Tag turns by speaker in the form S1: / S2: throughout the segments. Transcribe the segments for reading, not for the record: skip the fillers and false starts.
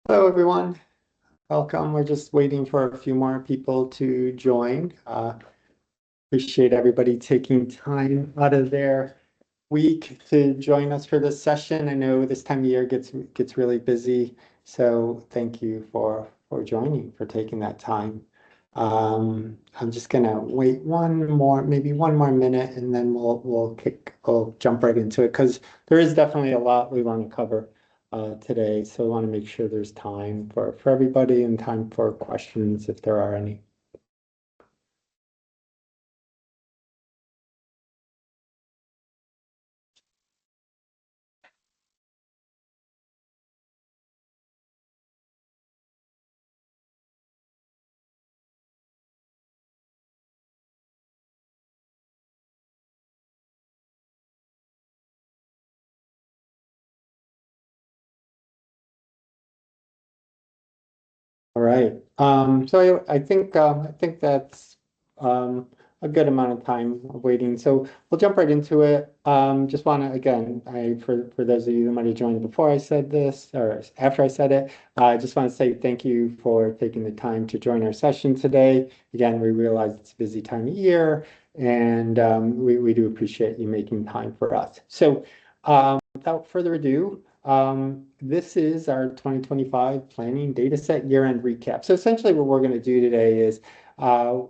S1: Hello, everyone. Welcome. We're just waiting for a few more people to join. Appreciate everybody taking time out of their week to join us for this session. I know this time of year gets really busy, so thank you for joining, for taking that time. I'm just gonna wait maybe one more minute, and then we'll jump right into it because there is definitely a lot we want to cover today. So we want to make sure there's time for everybody and time for questions if there are any. All right. I think that's a good amount of time waiting. So we'll jump right into it. Just want to again, for those of you who might have joined before I said this or after I said it, I just want to say thank you for taking the time to join our session today. Again, we realize it's a busy time of year, and we do appreciate you making time for us. So without further ado. This is our 2025 Planning Dataset Year-End Recap. So essentially what we're going to do today is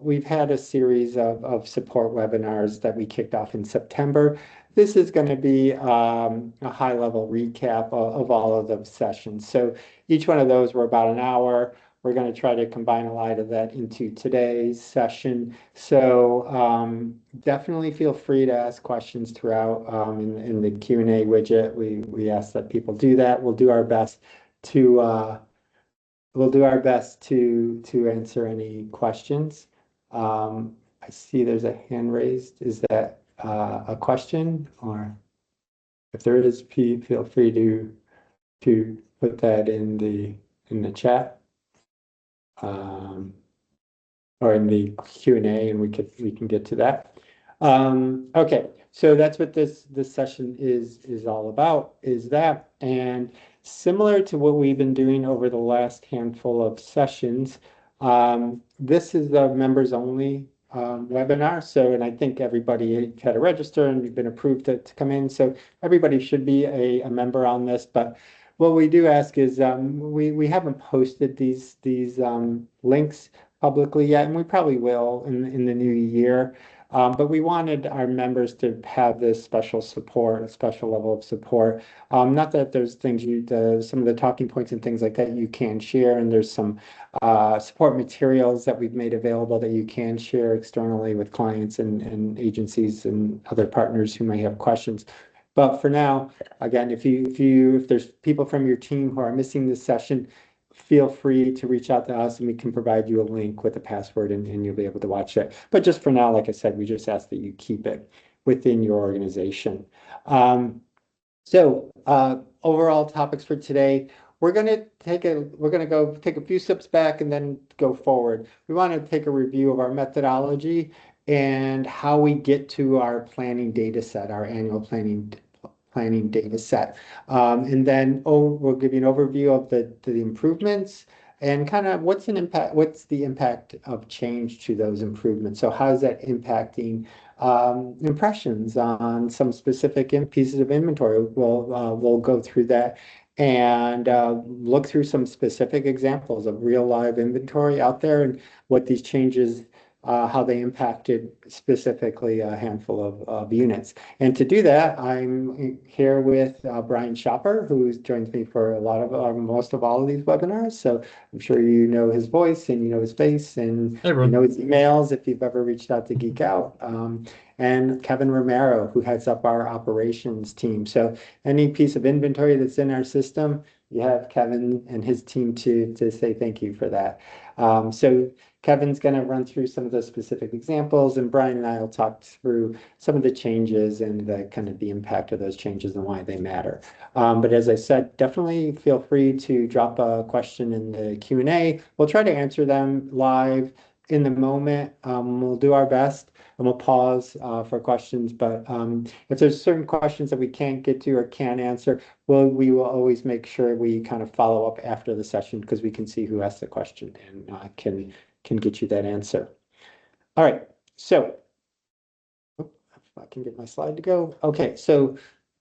S1: we've had a series of support webinars that we kicked off in September. This is going to be a high-level recap of all of those sessions. So each one of those were about an hour. We're going to try to combine a lot of that into today's session. So definitely feel free to ask questions throughout in the Q&A widget. We ask that people do that. To we'll do our best to answer any questions. I see there's a hand raised. Is that a question, or if there is, feel free to put that in the chat. Or in the Q&A, and we can get to that. Okay, so that's what this session is all about, is that. And similar to what we've been doing over the last handful of sessions, this is the members only webinar. So, and I think everybody had to register and you've been approved to come in. So everybody should be a member on this. But what we do ask is we haven't posted these links publicly yet, and we probably will in the new year. But we wanted our members to have this special support, a special level of support. Not that there's things some of the talking points and things like that you can share, and there's some support materials that we've made available that you can share externally with clients and agencies and other partners who may have questions. But for now, again, if there's people from your team who are missing this session, feel free to reach out to us and we can provide you a link with a password and you'll be able to watch it. But just for now, like I said, we just ask that you keep it within your organization. Overall topics for today, we're going to go take a few steps back and then go forward. We want to take a review of our methodology and how we get to our planning data set, our annual planning data set. And then we'll give you an overview of the improvements and kind of what's the impact of change to those improvements. So how is that impacting impressions on some specific pieces of inventory? We'll go through that and look through some specific examples of real live inventory out there and what these changes how they impacted specifically a handful of units. And to do that, I'm here with Brian Shopper, who joins me for most of all of these webinars. So I'm sure you know his voice and you know his face and
S2: Hey,
S1: you
S2: everyone.
S1: know his emails if you've ever reached out to Geek Out. And Kevin Romero, who heads up our operations team. So any piece of inventory that's in our system, you have Kevin and his team to say thank you for that. So Kevin's going to run through some of the specific examples, and Brian and I will talk through some of the changes and the kind of the impact of those changes and why they matter. But as I said, definitely feel free to drop a question in the Q&A. We'll try to answer them live, in the moment. We'll do our best and we'll pause for questions. But if there's certain questions that we can't get to or can't answer, we will always make sure we kind of follow up after the session because we can see who asked the question and can get you that answer. All right, so if I can get my slide to go. Okay, so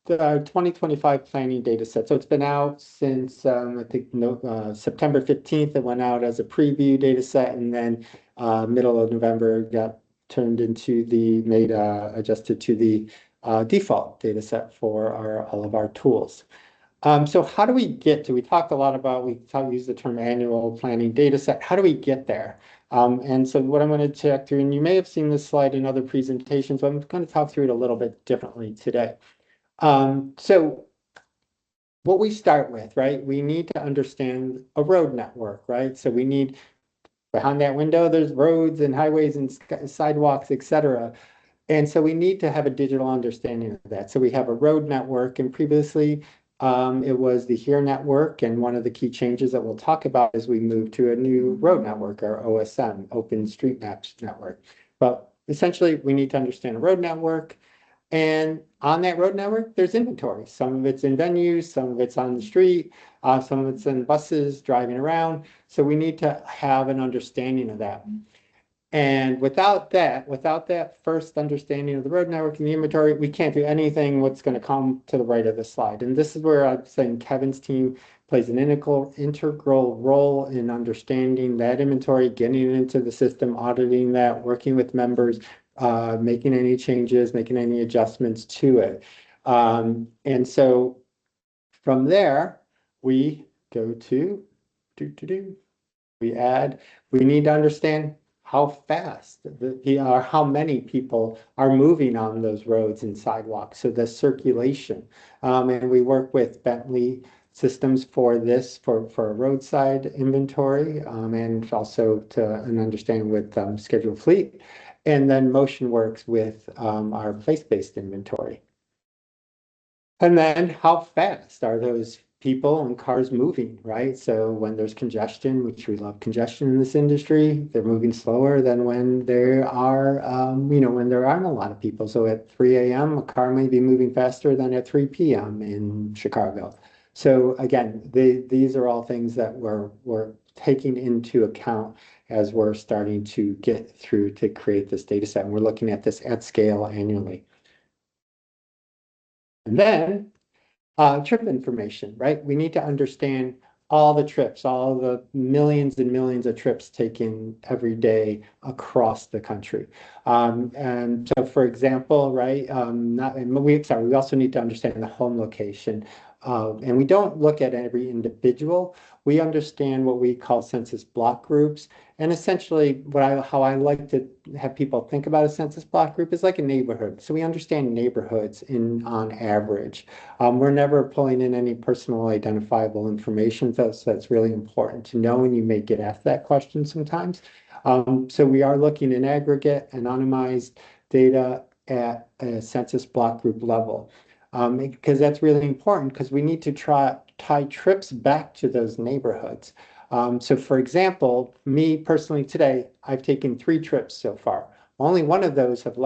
S1: the 2025 planning data set. So it's been out since I think September 15th. It went out as a preview data set, and then middle of November got turned into adjusted to the default data set for all of our tools. So how do we get to, we talked a lot about, use the term annual planning data set. How do we get there? And so what I'm going to check through, and you may have seen this slide in other presentations, but I'm going to talk through it a little bit differently today. So what we start with, right? We need to understand a road network, right? So we need, behind that window, there's roads and highways and sidewalks, et cetera. And so we need to have a digital understanding of that. So we have a road network, and previously it was the HERE network. And one of the key changes that we'll talk about is we move to a new road network, or OSM, Open Street Maps Network. But essentially, we need to understand a road network. And on that road network, there's inventory. Some of it's in venues, some of it's on the street, some of it's in buses driving around. So we need to have an understanding of that. And without that first understanding of the road network and the inventory, we can't do anything what's going to come to the right of the slide. And this is where I'm saying Kevin's team plays an integral role in understanding that inventory, getting it into the system, auditing that, working with members, making any changes, making any adjustments to it. And so from there, we go to we need to understand how fast or how many people are moving on those roads and sidewalks. So the circulation, and we work with Bentley systems for this, for roadside inventory, and also to an understanding with scheduled fleet. And then MotionWorks with our place-based inventory. And then how fast are those people and cars moving, right? So when there's congestion, which we love congestion in this industry, they're moving slower than when there are, when there aren't a lot of people. So at 3 a.m., a car may be moving faster than at 3 p.m. in Chicago. So again, these are all things that we're taking into account as we're starting to get through to create this data set. And we're looking at this at scale annually. And then trip information, right? We need to understand all the trips, all the millions and millions of trips taken every day across the country. And so, for example, right, we also need to understand the home location. And we don't look at every individual. We understand what we call census block groups. And essentially, how I like to have people think about a census block group is like a neighborhood. So we understand neighborhoods on average. We're never pulling in any personal identifiable information, so that's really important to know, and you may get asked that question sometimes. So we are looking in aggregate, anonymized data at a census block group level. Because that's really important because we need to tie trips back to those neighborhoods. So for example, me personally today, I've taken 3 trips so far. Only one of those have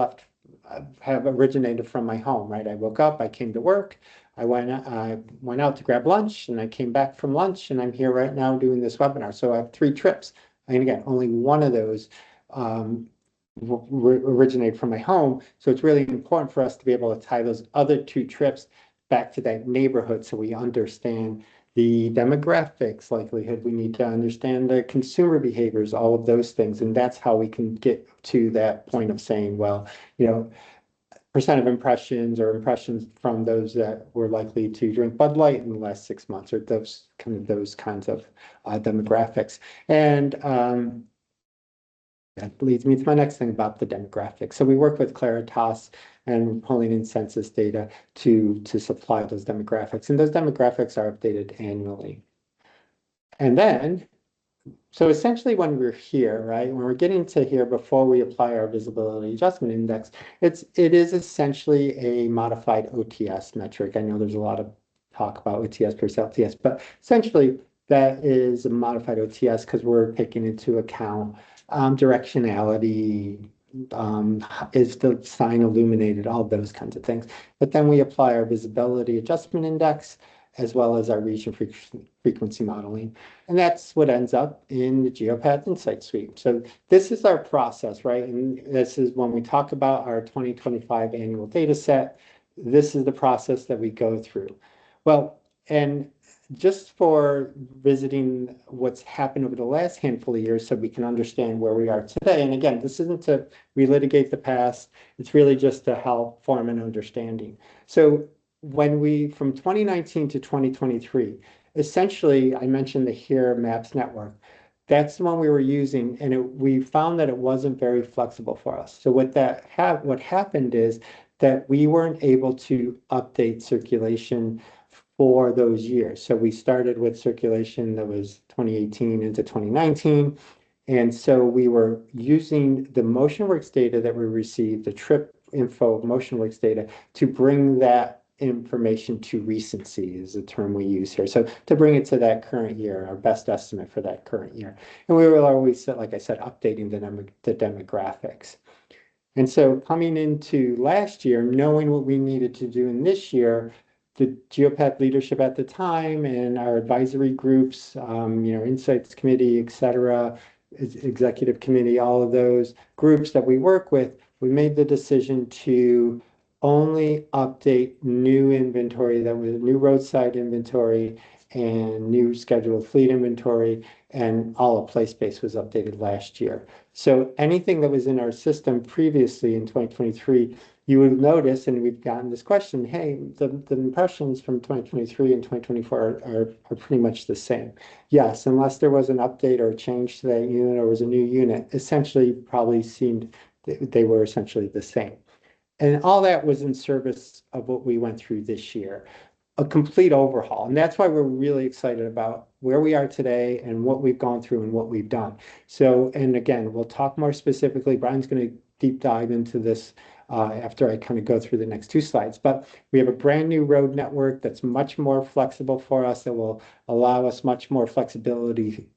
S1: originated from my home, right? I woke up, I came to work, I went out to grab lunch, and I came back from lunch, and I'm here right now doing this webinar. So I have 3 trips. And again, only one of those originate from my home. So it's really important for us to be able to tie those other 2 trips back to that neighborhood so we understand the demographics, likelihood. We need to understand the consumer behaviors, all of those things. And that's how we can get to that point of saying, well, percent of impressions or impressions from those that were likely to drink Bud Light in the last 6 months, or those kinds of demographics. And that leads me to my next thing about the demographics. So we work with Claritas and pulling in census data to supply those demographics. And those demographics are updated annually. And then, so essentially when we're here, right, when we're getting to here before we apply our visibility adjustment index, it is essentially a modified OTS metric. I know there's a lot of talk about OTS versus LTS, but essentially that is a modified OTS because we're taking into account directionality, is the sign illuminated, all those kinds of things. But then we apply our visibility adjustment index as well as our region frequency modeling. And that's what ends up in the GeoPath Insight Suite. So this is our process, right? And this is when we talk about our 2025 annual data set, this is the process that we go through. Well, and just for visiting what's happened over the last handful of years so we can understand where we are today. And again, this isn't to relitigate the past. It's really just to help form an understanding. So when we, from 2019 to 2023, essentially, I mentioned the HERE Maps network. That's the one we were using, and we found that it wasn't very flexible for us. So what happened is that we weren't able to update circulation for those years. So we started with circulation that was 2018 into 2019. And so we were using the MotionWorks data that we received, the trip info MotionWorks data, to bring that information to recency is the term we use here. So to bring it to that current year, our best estimate for that current year. And we were always, like I said, updating the demographics. And so coming into last year, knowing what we needed to do in this year, the GeoPath leadership at the time and our advisory groups, Insights Committee, et cetera, Executive Committee, all of those groups that we work with, we made the decision to only update new inventory that was new roadside inventory and new scheduled fleet inventory, and all of place-based was updated last year. So anything that was in our system previously in 2023, you would notice, and we've gotten this question, hey, the impressions from 2023 and 2024 are pretty much the same. Yes, unless there was an update or a change to that unit or was a new unit, essentially probably seemed they were essentially the same. And all that was in service of what we went through this year, a complete overhaul. And that's why we're really excited about where we are today and what we've gone through and what we've done. So, and again, we'll talk more specifically. Brian's going to deep dive into this after I kind of go through the next two slides. But we have a brand new road network that's much more flexible for us, that will allow us much more flexibility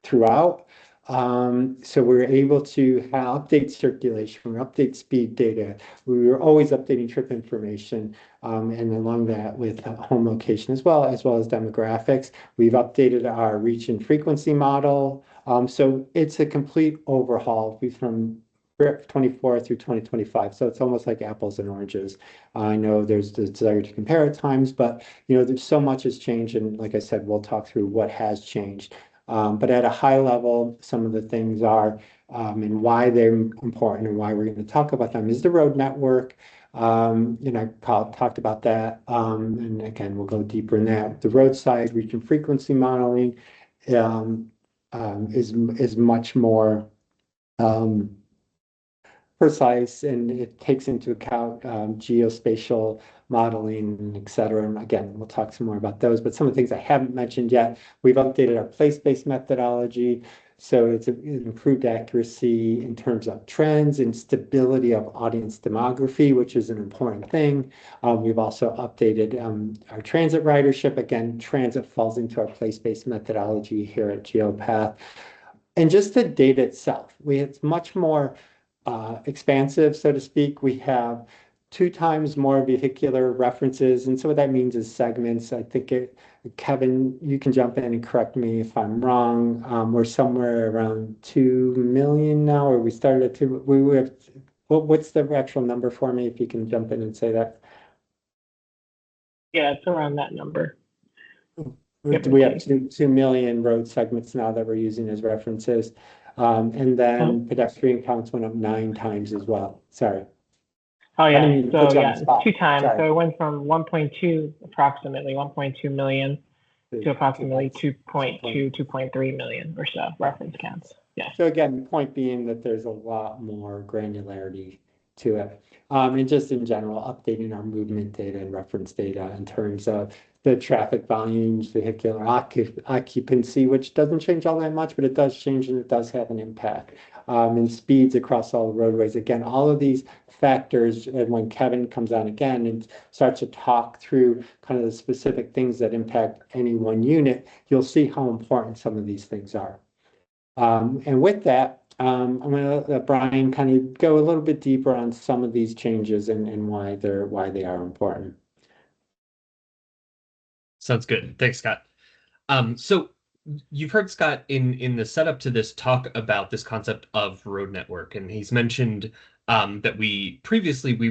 S1: throughout. So we're able to update circulation, update speed data. We were always updating trip information, and along that with home location as well as demographics. We've updated our reach and frequency model. So it's a complete overhaul from 24 through 2025. So it's almost like apples and oranges. I know there's the desire to compare at times, but there's so much has changed. And like I said, we'll talk through what has changed. But at a high level, some of the things are, and why they're important and why we're going to talk about them is the road network. I talked about that. And again, we'll go deeper in that. The roadside reach and frequency modeling is much more precise, and it takes into account geospatial modeling, et cetera. And again, we'll talk some more about those, but some of the things I haven't mentioned yet, we've updated our place-based methodology. So it's improved accuracy in terms of trends and stability of audience demography, which is an important thing. We've also updated our transit ridership. Again, transit falls into our place-based methodology here at GeoPath. And just the data itself, it's much more expansive, so to speak. We have 2 times more vehicular references, and so what that means is segments. I think Kevin, you can jump in and correct me if I'm wrong. We're somewhere around 2 million now, or we started at 2. We have, what's the actual number for me, if you can jump in and say that?
S2: Yeah, it's around that number.
S1: We have 2 million road segments now that we're using as references. And then pedestrian counts went up 9 times as well. Sorry.
S2: Oh yeah, so yeah, 2 times.
S1: Sorry.
S2: So it went from 1.2, approximately 1.2 million to approximately 2.2, 2.3 million or so reference counts. Yeah.
S1: So again, the point being that there's a lot more granularity to it. And just in general, updating our movement data and reference data in terms of the traffic volumes, vehicular occupancy, which doesn't change all that much, but it does change and it does have an impact. And speeds across all the roadways. Again, all of these factors, and when Kevin comes on again and starts to talk through kind of the specific things that impact any one unit, you'll see how important some of these things are. And with that, I'm gonna let Brian kind of go a little bit deeper on some of these changes and why they are important.
S3: Sounds good. Thanks, Scott. So you've heard Scott in the setup to this talk about this concept of road network, and he's mentioned that we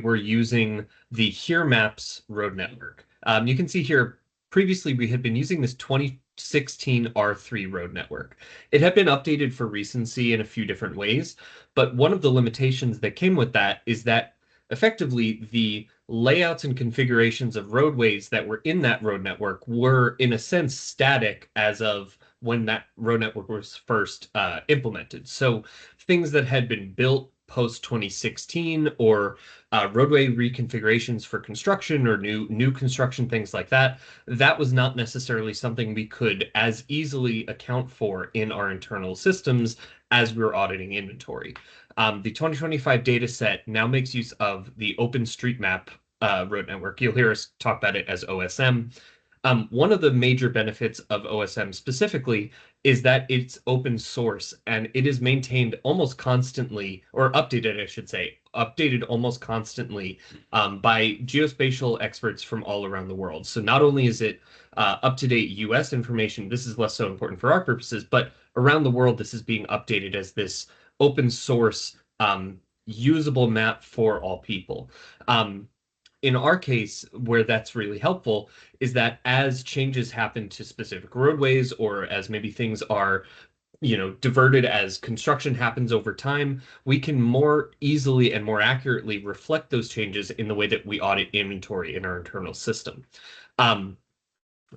S3: were using the Here Maps road network. You can see here previously we had been using this 2016 R3 road network. It had been updated for recency in a few different ways, but one of the limitations that came with that is that effectively the layouts and configurations of roadways that were in that road network were, in a sense, static as of when that road network was first implemented. So things that had been built post 2016 or roadway reconfigurations for construction or new construction, things like that, that was not necessarily something we could as easily account for in our internal systems as we were auditing inventory. The 2025 data set now makes use of the OpenStreetMap road network. You'll hear us talk about it as OSM. One of the major benefits of OSM specifically is that it's open source and it is maintained almost constantly, or updated, I should say, updated almost constantly by geospatial experts from all around the world. So not only is it up-to-date US information, this is less so important for our purposes, but around the world, this is being updated as this open source usable map for all people. In our case, where that's really helpful is that as changes happen to specific roadways or as maybe things are diverted as construction happens over time, we can more easily and more accurately reflect those changes in the way that we audit inventory in our internal system.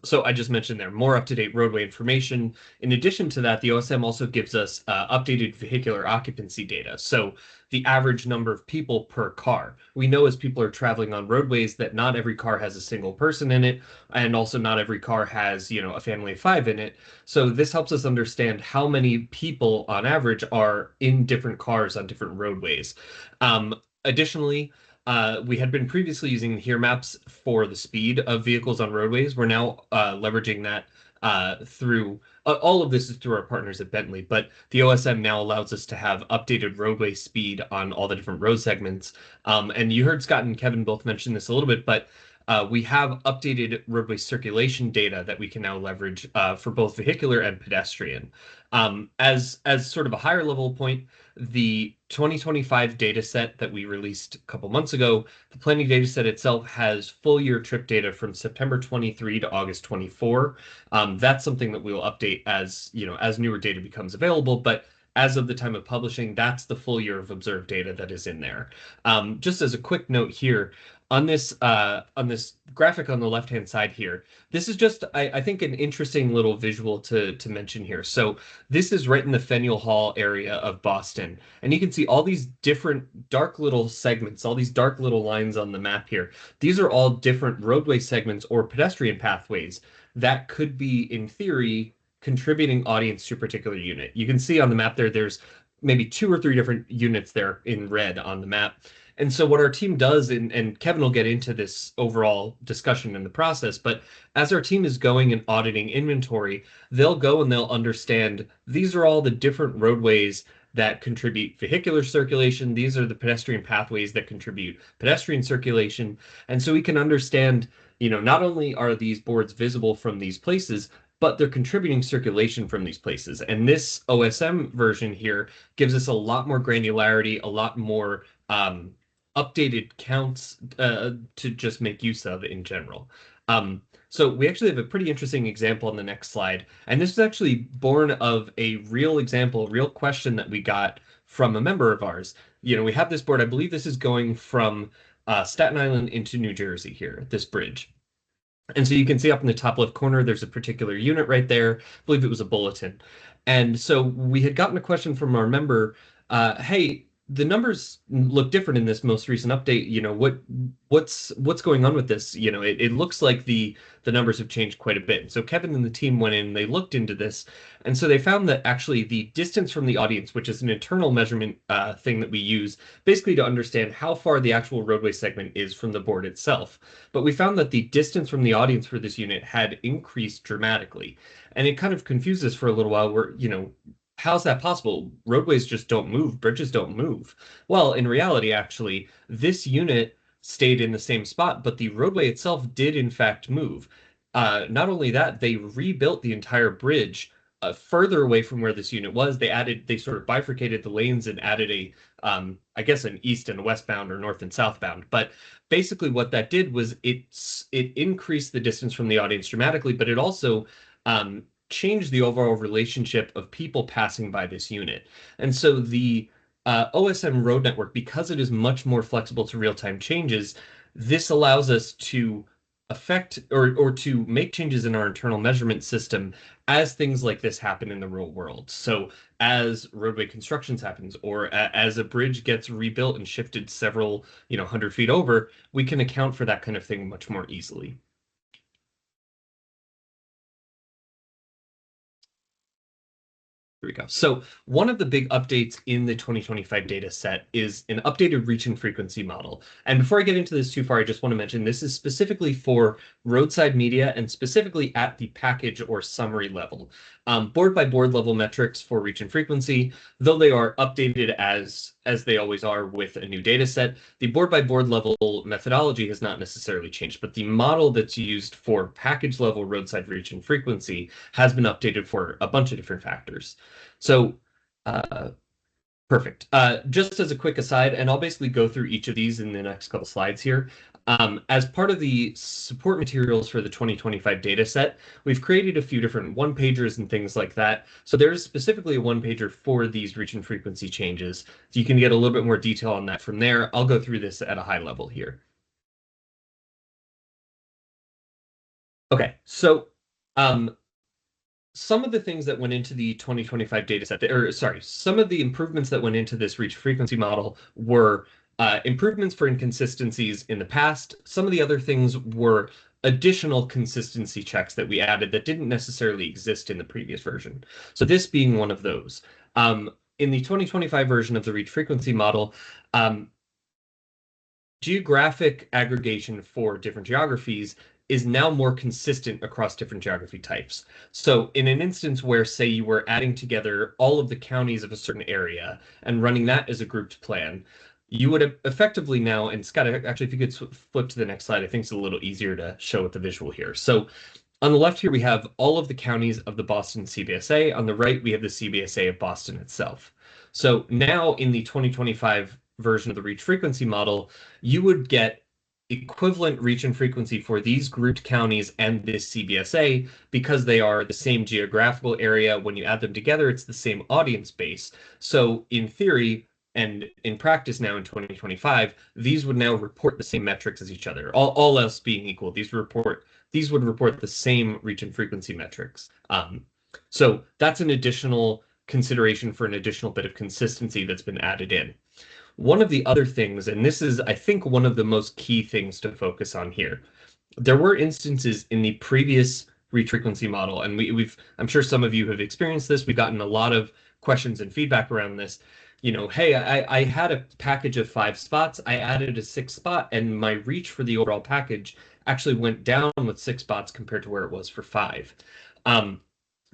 S3: So I just mentioned there more up-to-date roadway information. In addition to that, the OSM also gives us updated vehicular occupancy data. So the average number of people per car. We know as people are traveling on roadways that not every car has a single person in it, and also not every car has, a family of 5 in it. So this helps us understand how many people on average are in different cars on different roadways. Additionally, we had been previously using Here Maps for the speed of vehicles on roadways. We're now leveraging that through all of this is through our partners at Bentley, but the OSM now allows us to have updated roadway speed on all the different road segments. And you heard Scott and Kevin both mention this a little bit, but we have updated roadway circulation data that we can now leverage for both vehicular and pedestrian. As sort of a higher level point, the 2025 data set that we released a couple months ago, the planning data set itself has full year trip data from September 23 to August 24. That's something that we will update as newer data becomes available, but as of the time of publishing, that's the full year of observed data that is in there. Just as a quick note here, on this graphic on the left-hand side here, this is just, I think, an interesting little visual to mention here. So this is right in the Faneuil Hall area of Boston, and you can see all these different dark little segments, all these dark little lines on the map here. These are all different roadway segments or pedestrian pathways that could be, in theory, contributing audience to a particular unit. You can see on the map there's maybe 2 or 3 different units there in red on the map. And so what our team does, and Kevin will get into this overall discussion in the process, but as our team is going and auditing inventory, they'll go and they'll understand these are all the different roadways that contribute vehicular circulation. These are the pedestrian pathways that contribute pedestrian circulation. And so we can understand, not only are these boards visible from these places, but they're contributing circulation from these places. And this OSM version here gives us a lot more granularity, a lot more updated counts to just make use of in general. So we actually have a pretty interesting example on the next slide. And this is actually born of a real example, a real question that we got from a member of ours. We have this board, I believe this is going from Staten Island into New Jersey here, this bridge. And so you can see up in the top left corner, there's a particular unit right there. I believe it was a bulletin. And so we had gotten a question from our member, hey, the numbers look different in this most recent update. What's going on with this? It looks like the numbers have changed quite a bit. So Kevin and the team went in, they looked into this, and so they found that actually the distance from the audience, which is an internal measurement thing that we use basically to understand how far the actual roadway segment is from the board itself. But we found that the distance from the audience for this unit had increased dramatically. And it kind of confused us for a little while where, how's that possible? Roadways just don't move, bridges don't move. Well, in reality, actually, this unit stayed in the same spot, but the roadway itself did in fact move. Not only that, they rebuilt the entire bridge further away from where this unit was. They sort of bifurcated the lanes and added I guess an east and westbound or north and southbound. But basically what that did was it increased the distance from the audience dramatically, but it also change the overall relationship of people passing by this unit. And so the OSM road network, because it is much more flexible to real-time changes, this allows us to affect or to make changes in our internal measurement system as things like this happen in the real world. So as roadway constructions happens, or as a bridge gets rebuilt and shifted several, 100 feet over, we can account for that kind of thing much more easily. Here we go. So one of the big updates in the 2025 data set is an updated reach and frequency model. And before I get into this too far, I just want to mention this is specifically for roadside media and specifically at the package or summary level. Board by board level metrics for reach and frequency, though they are updated as they always are with a new data set, the board by board level methodology has not necessarily changed, but the model that's used for package level roadside reach and frequency has been updated for a bunch of different factors. So, perfect. Just as a quick aside, and I'll basically go through each of these in the next couple slides here. As part of the support materials for the 2025 data set, we've created a few different one-pagers and things like that. So there's specifically a one-pager for these reach and frequency changes. So you can get a little bit more detail on that from there. I'll go through this at a high level here. Okay, so some of the things that went into the 2025 data set, or sorry, some of the improvements that went into this reach frequency model were improvements for inconsistencies in the past. Some of the other things were additional consistency checks that we added that didn't necessarily exist in the previous version. So this being one of those. In the 2025 version of the reach frequency model, geographic aggregation for different geographies is now more consistent across different geography types. So in an instance where, say, you were adding together all of the counties of a certain area and running that as a grouped plan, you would effectively now, and Scott, actually, if you could flip to the next slide, I think it's a little easier to show with the visual here. So on the left here, we have all of the counties of the Boston CBSA. On the right, we have the CBSA of Boston itself. So now in the 2025 version of the reach frequency model, you would get equivalent reach and frequency for these grouped counties and this CBSA because they are the same geographical area. When you add them together, it's the same audience base. So in theory, and in practice now in 2025, these would now report the same metrics as each other. All else being equal, these would report the same reach and frequency metrics. So that's an additional consideration for an additional bit of consistency that's been added in. One of the other things, and this is, I think, one of the most key things to focus on here, there were instances in the previous reach frequency model, and I'm sure some of you have experienced this. We've gotten a lot of questions and feedback around this. Hey, I had a package of 5 spots. I added a 6th spot, and my reach for the overall package actually went down with 6 spots compared to where it was for 5.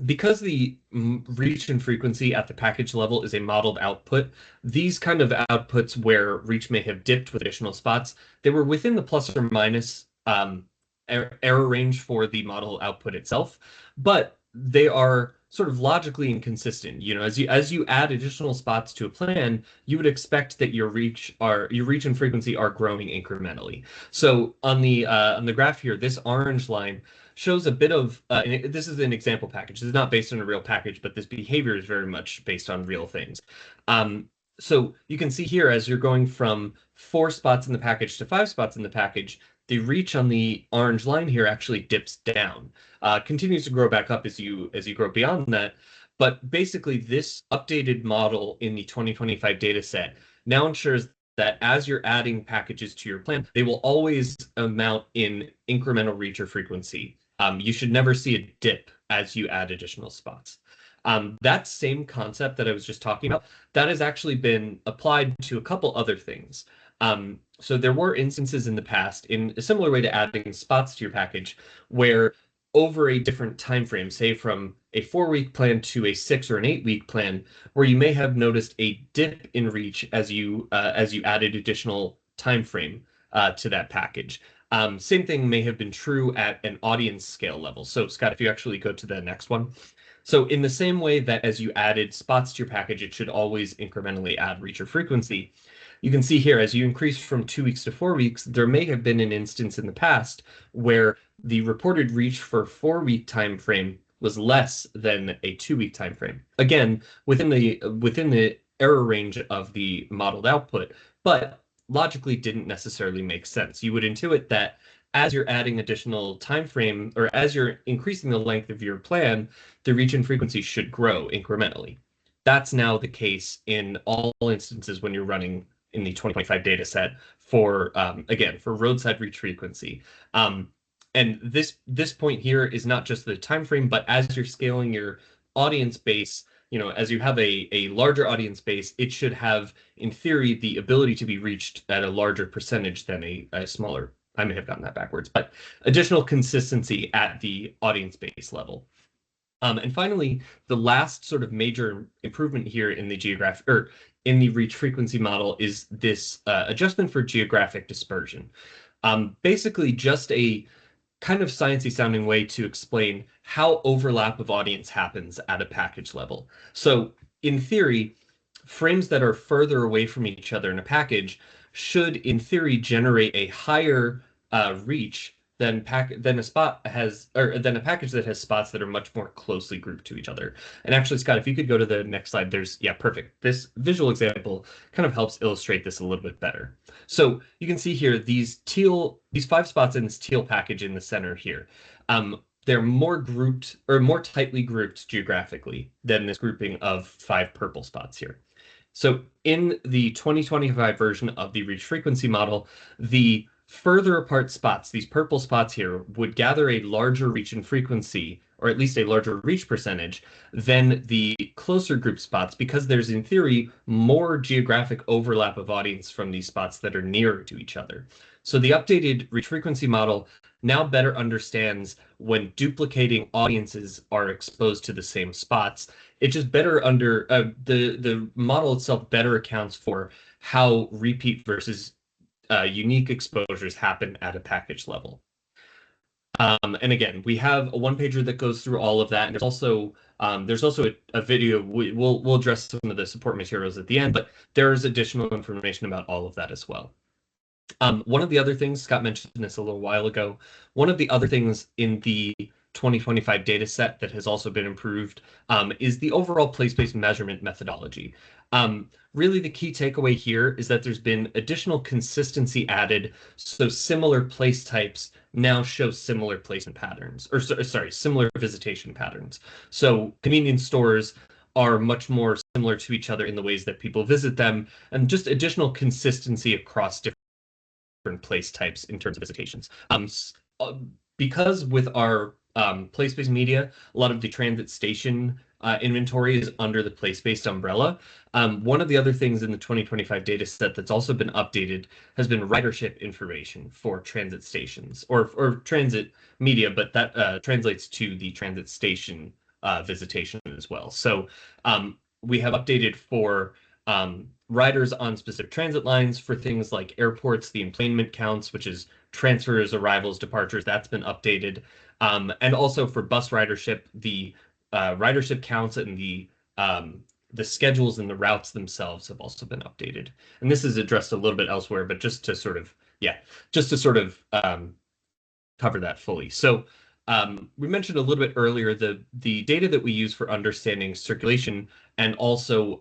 S3: Because the reach and frequency at the package level is a modeled output, these kind of outputs where reach may have dipped with additional spots, they were within the plus or minus error range for the model output itself, but they are sort of logically inconsistent. As you add additional spots to a plan, you would expect that your reach and frequency are growing incrementally. So on the graph here, this orange line shows a bit of, this is an example package. This is not based on a real package, but this behavior is very much based on real things. So you can see here, as you're going from 4 spots in the package to 5 spots in the package, the reach on the orange line here actually dips down, continues to grow back up as you grow beyond that. But basically, this updated model in the 2025 data set now ensures that as you're adding packages to your plan, they will always amount in incremental reach or frequency. You should never see a dip as you add additional spots. That same concept that I was just talking about, that has actually been applied to a couple other things. So there were instances in the past, in a similar way to adding spots to your package, where over a different time frame, say from a 4-week plan to a 6 or an 8-week plan, where you may have noticed a dip in reach as you added additional time frame to that package. Same thing may have been true at an audience scale level. So Scott, if you actually go to the next one. So in the same way that as you added spots to your package, it should always incrementally add reach or frequency. You can see here, as you increase from 2 weeks to 4 weeks, there may have been an instance in the past where the reported reach for 4-week time frame was less than a 2-week time frame. Again, within the error range of the modeled output, but logically didn't necessarily make sense. You would intuit that as you're adding additional time frame, or as you're increasing the length of your plan, the reach and frequency should grow incrementally. That's now the case in all instances when you're running in the 2025 data set for, again, for roadside reach frequency. And this point here is not just the time frame, but as you're scaling your audience base, as you have a larger audience base, it should have, in theory, the ability to be reached at a larger percentage than a smaller. I may have gotten that backwards, but additional consistency at the audience base level. And finally, the last sort of major improvement here in the geographic, or in the reach frequency model, is this adjustment for geographic dispersion. Basically, just a kind of sciencey sounding way to explain how overlap of audience happens at a package level. So in theory, frames that are further away from each other in a package should, in theory, generate a higher reach than a spot has, or than a package that has spots that are much more closely grouped to each other. And actually, Scott, if you could go to the next slide, perfect. This visual example kind of helps illustrate this a little bit better. So you can see here these 5 spots in this teal package in the center here. They're more grouped, or more tightly grouped geographically than this grouping of 5 purple spots here. So in the 2025 version of the reach frequency model, the further apart spots, these purple spots here, would gather a larger reach and frequency, or at least a larger reach percentage, than the closer group spots, because there's, in theory, more geographic overlap of audience from these spots that are nearer to each other. So the updated reach frequency model now better understands when duplicating audiences are exposed to the same spots. It just better the model itself better accounts for how repeat versus unique exposures happen at a package level. And again, we have a one-pager that goes through all of that. And there's also a video. We'll address some of the support materials at the end, but there is additional information about all of that as well. One of the other things, Scott mentioned this a little while ago, one of the other things in the 2025 data set that has also been improved is the overall place-based measurement methodology. Really, the key takeaway here is that there's been additional consistency added, so similar place types now show similar placement patterns, or sorry, similar visitation patterns. So convenience stores are much more similar to each other in the ways that people visit them, and just additional consistency across different place types in terms of visitations. Because with our place-based media, a lot of the transit station inventory is under the place-based umbrella. One of the other things in the 2025 data set that's also been updated has been ridership information for transit stations, or transit media, but that translates to the transit station visitation as well. So we have updated for riders on specific transit lines for things like airports, the enplanement counts, which is transfers, arrivals, departures, that's been updated. And also for bus ridership, the ridership counts and the schedules and the routes themselves have also been updated. And this is addressed a little bit elsewhere, but just to sort of cover that fully. So we mentioned a little bit earlier the data that we use for understanding circulation and also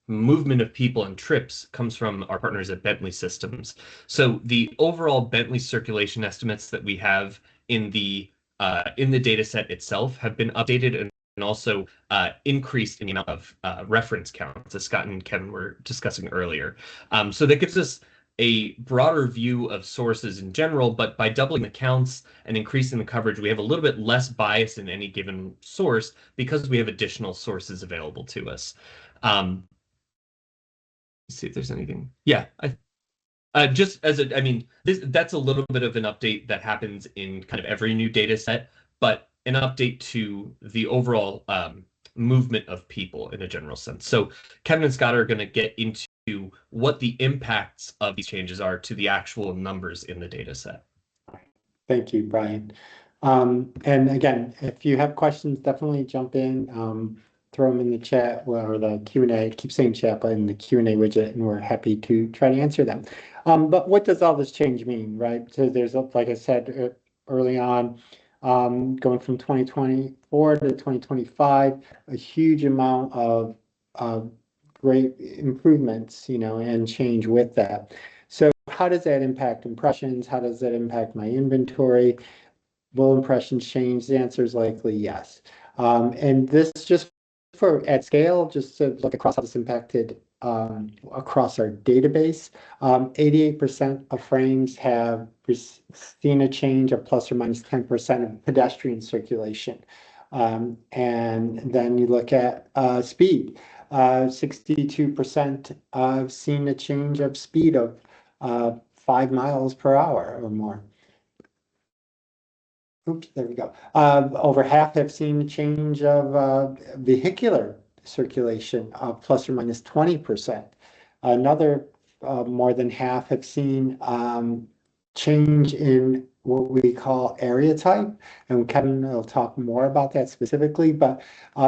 S3: movement of people and trips comes from our partners at Bentley Systems. So the overall Bentley circulation estimates that we have in the data set itself have been updated and also increased in the amount of reference counts, as Scott and Kevin were discussing earlier. So that gives us a broader view of sources in general, but by doubling the counts and increasing the coverage, we have a little bit less bias in any given source because we have additional sources available to us. Let's see if there's anything. Yeah, just as that's a little bit of an update that happens in kind of every new data set, but an update to the overall movement of people in a general sense. So Kevin and Scott are going to get into what the impacts of these changes are to the actual numbers in the data set.
S1: Thank you, Brian. And again, if you have questions, definitely jump in, throw them in the chat or the Q&A. Keep saying chat, but in the Q&A widget, and we're happy to try to answer them. But what does all this change mean, right? So there's, like I said early on, going from 2024 to 2025, a huge amount of great improvements, and change with that. So how does that impact impressions? How does that impact my inventory? Will impressions change? The answer is likely yes. And this just for at scale, just to look across how this impacted across our database, 88% of frames have seen a change of plus or minus 10% of pedestrian circulation. And then you look at speed. 62% have seen a change of speed of 5 miles per hour or more. Oops, there we go. Over half have seen a change of vehicular circulation of plus or minus 20%. Another more than half have seen change in what we call area type, and Kevin will talk more about that specifically, but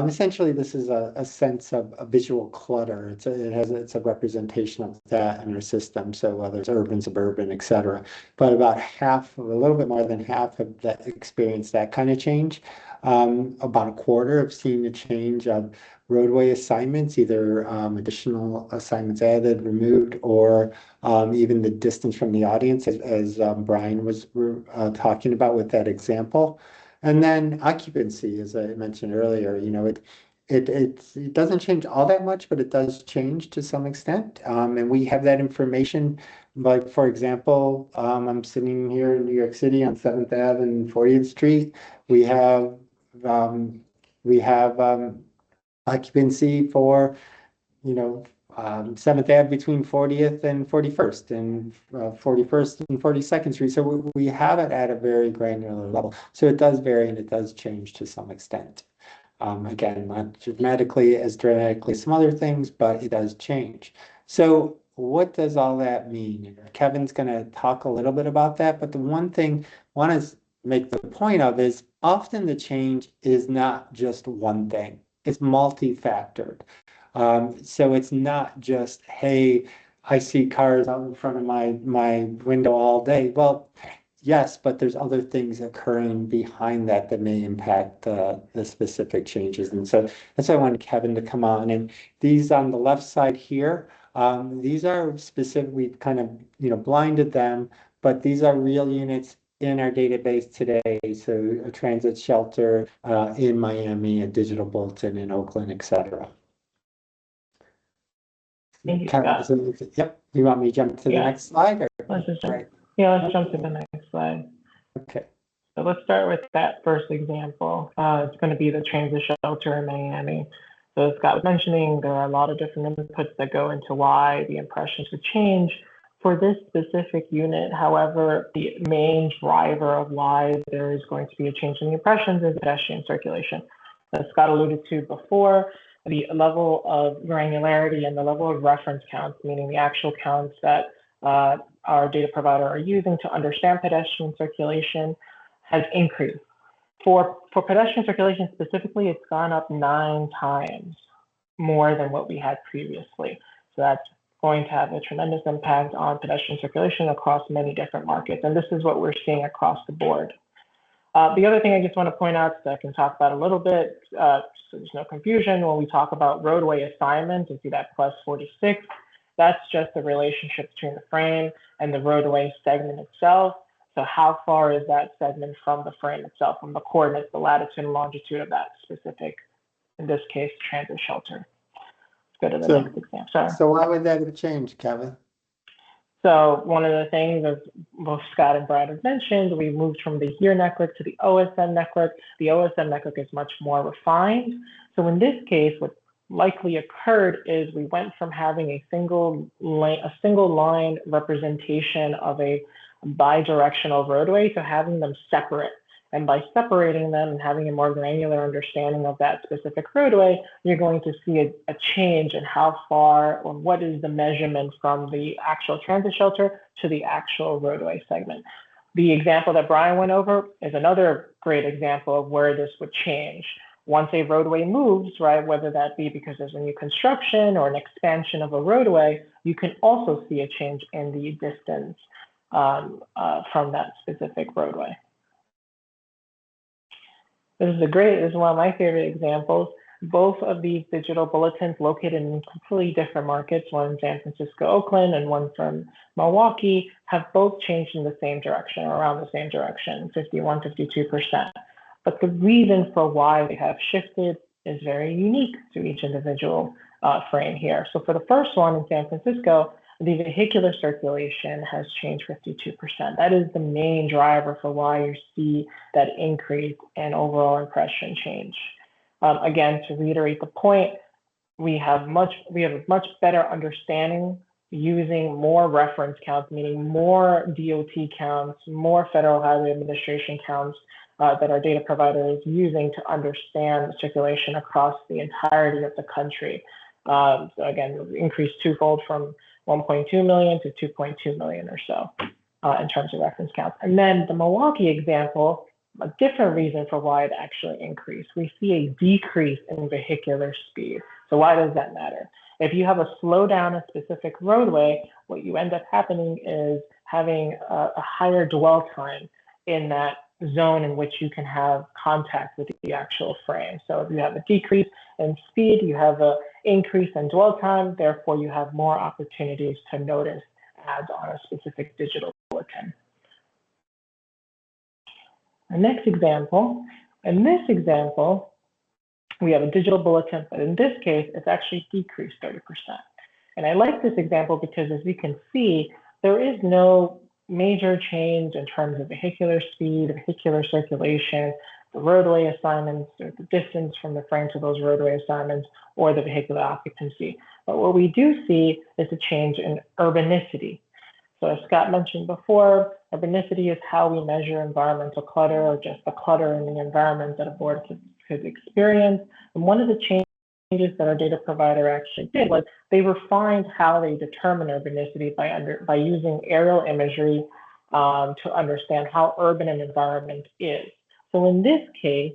S1: essentially this is a sense of a visual clutter. It's a representation of that in our system, so whether it's urban, suburban, etc. But about half, or a little bit more than half of that experience that kind of change. About a quarter have seen a change of roadway assignments, either additional assignments added, removed, or even the distance from the audience, as Brian was talking about with that example. And then occupancy, as I mentioned earlier, it doesn't change all that much, but it does change to some extent. And we have that information. Like, for example, I'm sitting here in New York City on 7th Ave and 40th Street. We have occupancy for 7th Ave between 40th and 41st, and 41st and 42nd Street. So we have it at a very granular level. So it does vary and it does change to some extent. Again, not dramatically as dramatically as some other things, but it does change. So what does all that mean? Kevin's going to talk a little bit about that, but the one thing I want to make the point of is often the change is not just one thing. It's multi-factored. So it's not just, hey, I see cars out in front of my window all day. Well, yes, but there's other things occurring behind that may impact the specific changes. And so that's why I wanted Kevin to come on. And these on the left side here, these are specific, we've kind of, blinded them, but these are real units in our database today. So a transit shelter in Miami, a digital bulletin in Oakland, etc.
S2: Thank you, Scott.
S1: Yep. You want me to jump to the next slide? Or?
S2: Let's jump to the next slide.
S1: Okay.
S2: So let's start with that first example. It's going to be the transit shelter in Miami. So as Scott was mentioning, there are a lot of different inputs that go into why the impressions would change. For this specific unit, however, the main driver of why there is going to be a change in the impressions is pedestrian circulation. As Scott alluded to before, the level of granularity and the level of reference counts, meaning the actual counts that our data provider are using to understand pedestrian circulation, has increased. For pedestrian circulation specifically, it's gone up 9 times more than what we had previously. So that's going to have a tremendous impact on pedestrian circulation across many different markets. And this is what we're seeing across the board. The other thing I just want to point out that I can talk about a little bit, so there's no confusion, when we talk about roadway assignment, you see that plus 46, that's just the relationship between the frame and the roadway segment itself. So how far is that segment from the frame itself, from the coordinates, the latitude and longitude of that specific, in this case, transit shelter. Let's go to the next example.
S1: So why would that have changed, Kevin?
S2: So one of the things, as both Scott and Brad have mentioned, we moved from the HERE network to the OSM network. The OSM network is much more refined. So in this case, what likely occurred is we went from having a single line representation of a bidirectional roadway to having them separate. And by separating them and having a more granular understanding of that specific roadway, you're going to see a change in how far or what is the measurement from the actual transit shelter to the actual roadway segment. The example that Brian went over is another great example of where this would change. Once a roadway moves, right, whether that be because there's a new construction or an expansion of a roadway, you can also see a change in the distance from that specific roadway. This is one of my favorite examples. Both of these digital bulletins located in completely different markets, one in San Francisco, Oakland, and one from Milwaukee, have both changed in the same direction, or around the same direction, 51, 52%. But the reason for why they have shifted is very unique to each individual frame here. So for the first one in San Francisco, the vehicular circulation has changed 52%. That is the main driver for why you see that increase in overall impression change. Again, to reiterate the point, we have a much better understanding using more reference counts, meaning more DOT counts, more Federal Highway Administration counts that our data provider is using to understand circulation across the entirety of the country. So again, increased twofold from 1.2 million to 2.2 million or so in terms of reference counts. And then the Milwaukee example, a different reason for why it actually increased. We see a decrease in vehicular speed. So why does that matter? If you have a slowdown a specific roadway, what you end up happening is having a higher dwell time in that zone in which you can have contact with the actual frame. So if you have a decrease in speed, you have an increase in dwell time, therefore you have more opportunities to notice ads on a specific digital bulletin. The next example, in this example, we have a digital bulletin, but in this case, it's actually decreased 30%. And I like this example because as we can see, there is no major change in terms of vehicular speed, vehicular circulation, the roadway assignments, or the distance from the frame to those roadway assignments, or the vehicular occupancy. But what we do see is a change in urbanicity. So as Scott mentioned before, urbanicity is how we measure environmental clutter, or just the clutter in the environment that a board could experience. And one of the changes that our data provider actually did was they refined how they determine urbanicity by using aerial imagery to understand how urban an environment is. So in this case,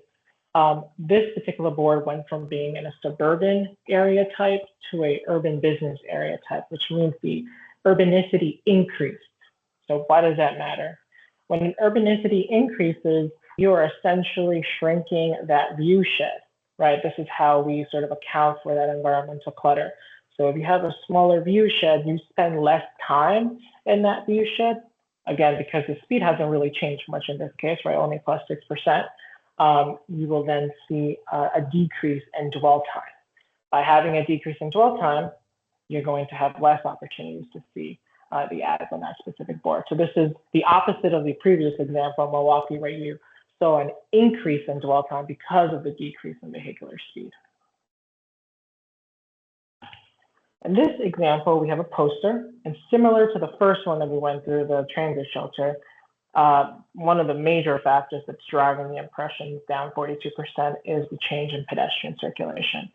S2: this particular board went from being in a suburban area type to a urban business area type, which means the urbanicity increased. So why does that matter? When an urbanicity increases, you're essentially shrinking that view shed, right? This is how we sort of account for that environmental clutter. So if you have a smaller view shed, you spend less time in that view shed. Again, because the speed hasn't really changed much in this case, right? Only plus 6%. You will then see a decrease in dwell time. By having a decrease in dwell time, you're going to have less opportunities to see the ads on that specific board. So this is the opposite of the previous example, Milwaukee, where you saw an increase in dwell time because of the decrease in vehicular speed. In this example, we have a poster, and similar to the first one that we went through, the transit shelter, one of the major factors that's driving the impressions down 42% is the change in pedestrian circulation.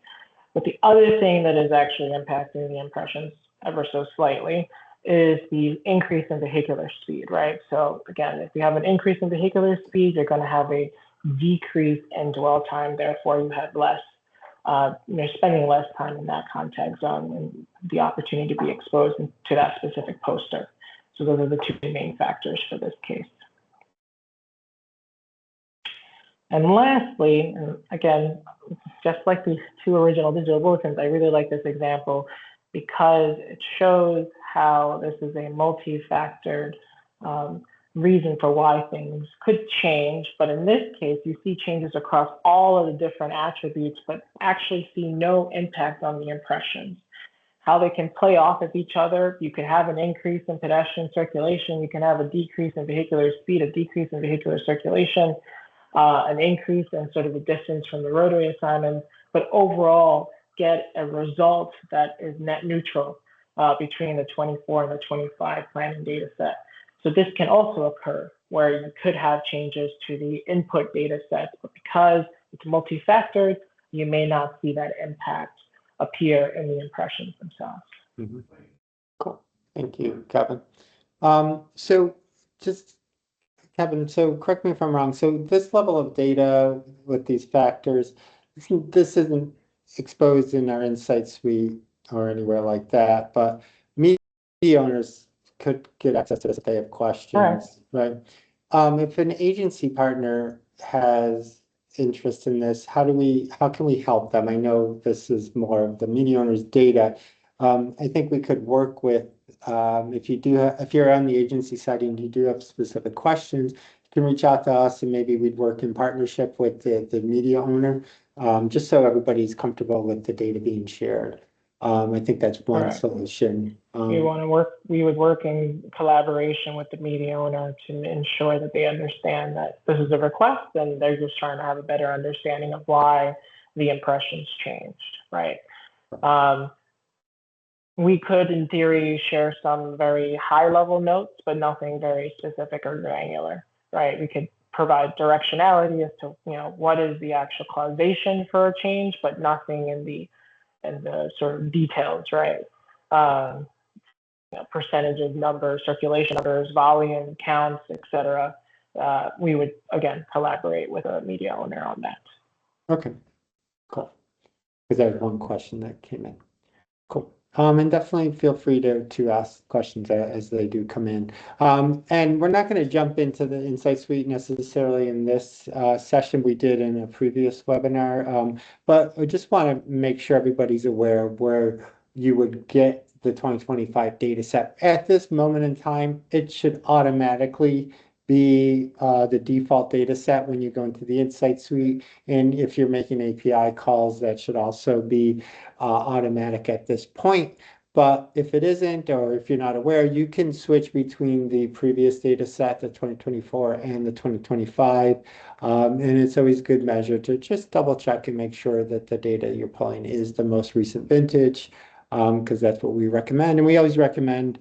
S2: But the other thing that is actually impacting the impressions ever so slightly is the increase in vehicular speed, right? So again, if you have an increase in vehicular speed, you're going to have a decrease in dwell time. Therefore, you have less, you're spending less time in that contact zone and the opportunity to be exposed to that specific poster. So those are the two main factors for this case. And lastly, and again, just like the two original digital bulletins, I really like this example because it shows how this is a multi-factored reason for why things could change. But in this case, you see changes across all of the different attributes, but actually see no impact on the impressions. How they can play off of each other. You can have an increase in pedestrian circulation. You can have a decrease in vehicular speed, a decrease in vehicular circulation, an increase in sort of the distance from the roadway assignments, but overall get a result that is net neutral between the 24 and the 25 planning data set. So this can also occur where you could have changes to the input data sets, but because it's multi-factored, you may not see that impact appear in the impressions themselves.
S1: Mm-hmm. Cool. Thank you, Kevin. So just Kevin, so correct me if I'm wrong. So this level of data with these factors, this isn't exposed in our Insight Suite or anywhere like that, but media owners could get access to this if they have questions, right? If an agency partner has interest in this, how can we help them? I know this is more of the media owner's data. I think we could work with if you're on the agency side and you do have specific questions, you can reach out to us and maybe we'd work in partnership with the media owner, just so everybody's comfortable with the data being shared. I think that's one solution.
S2: We would work in collaboration with the media owner to ensure that they understand that this is a request and they're just trying to have a better understanding of why the impressions changed, right? We could, in theory, share some very high-level notes, but nothing very specific or granular, right? We could provide directionality as to what is the actual causation for a change, but nothing in the sort of details, right? Percentages, numbers, circulation numbers, volume, counts, etc. We would again collaborate with a media owner on that.
S1: Okay, cool. Because I had one question that came in. Cool. And definitely feel free to ask questions as they do come in. And we're not going to jump into the Insight Suite necessarily in this session. We did in a previous webinar, but I just want to make sure everybody's aware of where you would get the 2025 data set. At this moment in time, it should automatically be the default data set when you go into the Insight Suite. And if you're making API calls, that should also be automatic at this point. But if it isn't, or if you're not aware, you can switch between the previous data set, the 2024 and the 2025. And it's always a good measure to just double check and make sure that the data you're pulling is the most recent vintage, because that's what we recommend. And we always recommend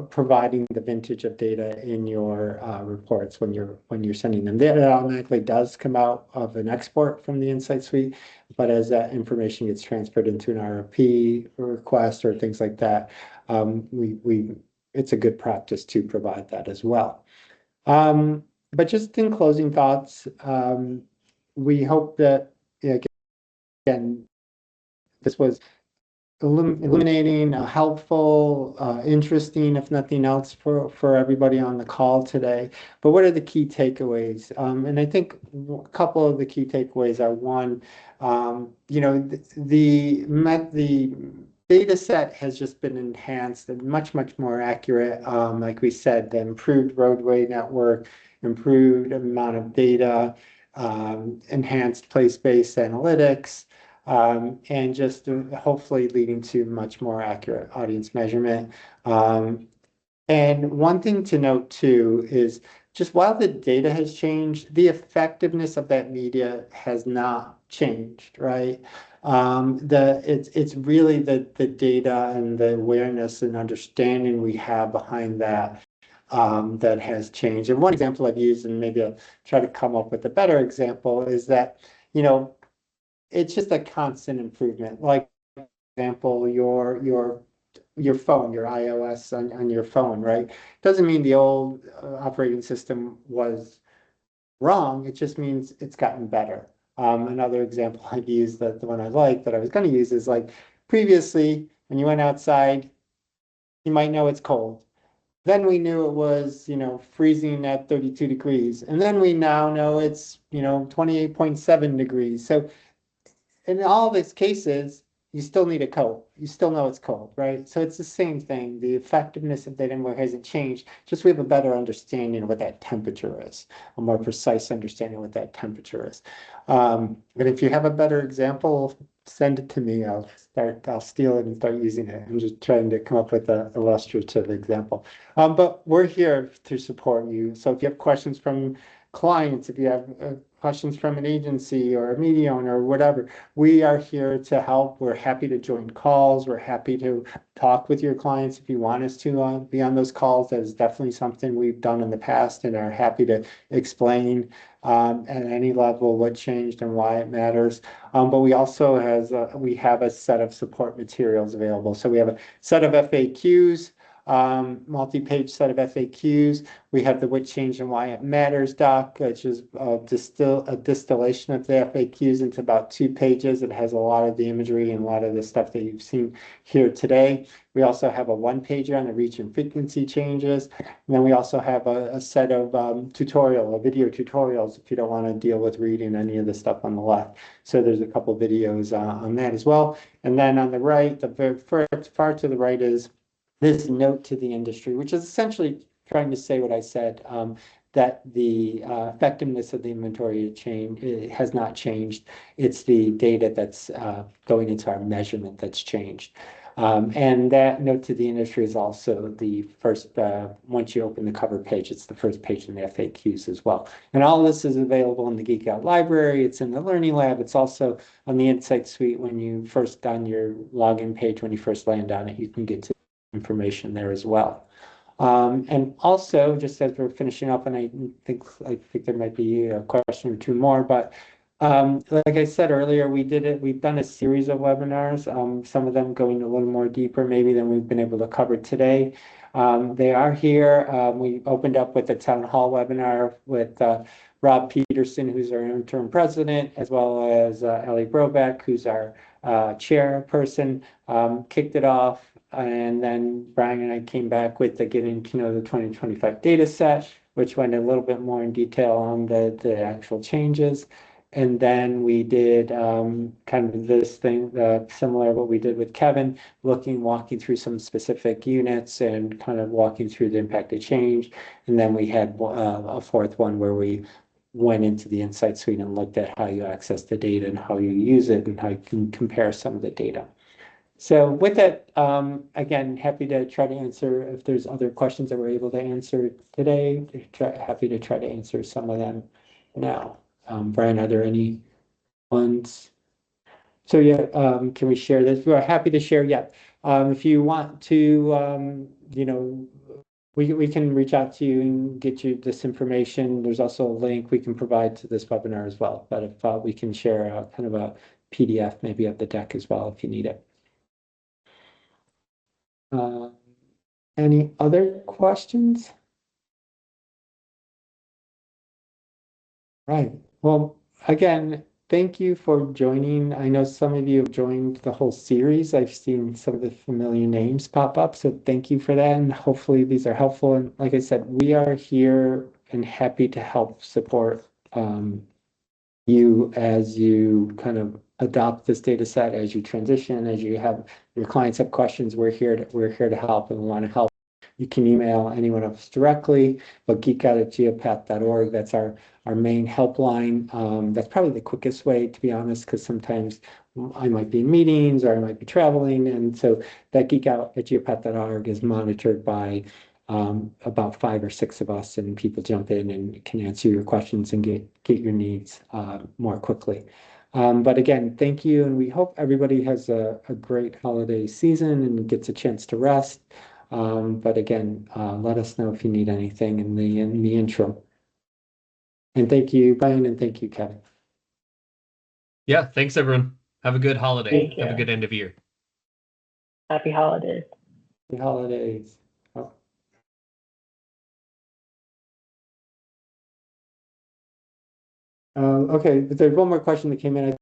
S1: providing the vintage of data in your reports when you're sending them. That automatically does come out of an export from the Insight Suite, but as that information gets transferred into an RFP request or things like that, it's a good practice to provide that as well. But just in closing thoughts, we hope that again this was illuminating, helpful, interesting, if nothing else, for everybody on the call today. But what are the key takeaways? And I think a couple of the key takeaways are one, the data set has just been enhanced and much more accurate. Like we said, the improved roadway network, improved amount of data, enhanced place-based analytics. And just hopefully leading to much more accurate audience measurement. And one thing to note too is just while the data has changed, the effectiveness of that media has not changed, right? It's really the data and the awareness and understanding we have behind that that has changed. And one example I've used, and maybe I'll try to come up with a better example, is that it's just a constant improvement. Like, for example, your phone, your iOS on your phone, right? Doesn't mean the old operating system was wrong. It just means it's gotten better. Another example I've used, the one I like that I was going to use, is like previously when you went outside, you might know it's cold. Then we knew it was, freezing at 32 degrees. And then we now know it's, 28.7 degrees. So in all these cases, you still need a coat. You still know it's cold, right? So it's the same thing. The effectiveness of data hasn't changed. Just we have a better understanding of what that temperature is, a more precise understanding of what that temperature is. But if you have a better example, send it to me. I'll steal it and start using it. I'm just trying to come up with an illustrative example. But we're here to support you. So if you have questions from clients, if you have questions from an agency or a media owner or whatever, we are here to help. We're happy to join calls. We're happy to talk with your clients if you want us to be on those calls. That is definitely something we've done in the past and are happy to explain at any level what changed and why it matters. But we also we have a set of support materials available. So we have a set of FAQs, multi-page set of FAQs. We have the what changed and why it matters doc, which is a distillation of the FAQs into about 2 pages. It has a lot of the imagery and a lot of the stuff that you've seen here today. We also have a 1-pager on the reach and frequency changes. And then we also have a set of video tutorials if you don't want to deal with reading any of the stuff on the left. So there's a couple videos on that as well. And then on the right, the very first far to the right is this note to the industry, which is essentially trying to say what I said, that the effectiveness of the inventory change has not changed. It's the data that's going into our measurement that's changed. And that note to the industry is also the first, once you open the cover page, it's the first page in the FAQs as well. And all this is available in the Geek Out library. It's in the Learning Lab. It's also on the Insight Suite when you first on your login page, when you first land on it, you can get to information there as well. And also, just as we're finishing up, and I think there might be a question or 2 more, but like I said earlier, we've done a series of webinars, some of them going a little more deeper maybe than we've been able to cover today. They are here. We opened up with a town hall webinar with Rob Peterson, who's our interim president, as well as Ellie Brobeck, who's our chairperson, kicked it off. And then Brian and I came back with the Getting to Know the 2025 data set, which went a little bit more in detail on the actual changes. And then we did kind of this thing, similar to what we did with Kevin, walking through some specific units and kind of walking through the impact of change. And then we had a 4th one where we went into the Insight Suite and looked at how you access the data and how you use it and how you can compare some of the data. So with that, again, happy to try to answer if there's other questions that we're able to answer today. Happy to try to answer some of them now. Brian, are there any ones? So yeah, can we share this? We're happy to share. Yeah. If you want to, we can reach out to you and get you this information. There's also a link we can provide to this webinar as well. But if we can share kind of a PDF maybe of the deck as well if you need it. Any other questions? Right. Well, again, thank you for joining. I know some of you have joined the whole series. I've seen some of the familiar names pop up, so thank you for that. And hopefully these are helpful. And like I said, we are here and happy to help support you as you kind of adopt this data set, as you transition, as you have your clients have questions. We're here to help, and we want to help. You can email anyone of us directly, but geekout@geopath.org. That's our main helpline. That's probably the quickest way, to be honest, because sometimes I might be in meetings or I might be traveling. And so that geekout@geopath.org is monitored by about 5 or 6 of us, and people jump in and can answer your questions and get your needs more quickly. But again, thank you, and we hope everybody has a great holiday season and gets a chance to rest. But again, let us know if you need anything in the interim. And thank you, Brian, and thank you, Kevin.
S3: Yeah, thanks everyone. Have a good holiday.
S2: Thank you.
S3: Have a good end of year.
S2: Happy holidays.
S1: Happy holidays. Oh. Okay, but there's one more question that came in.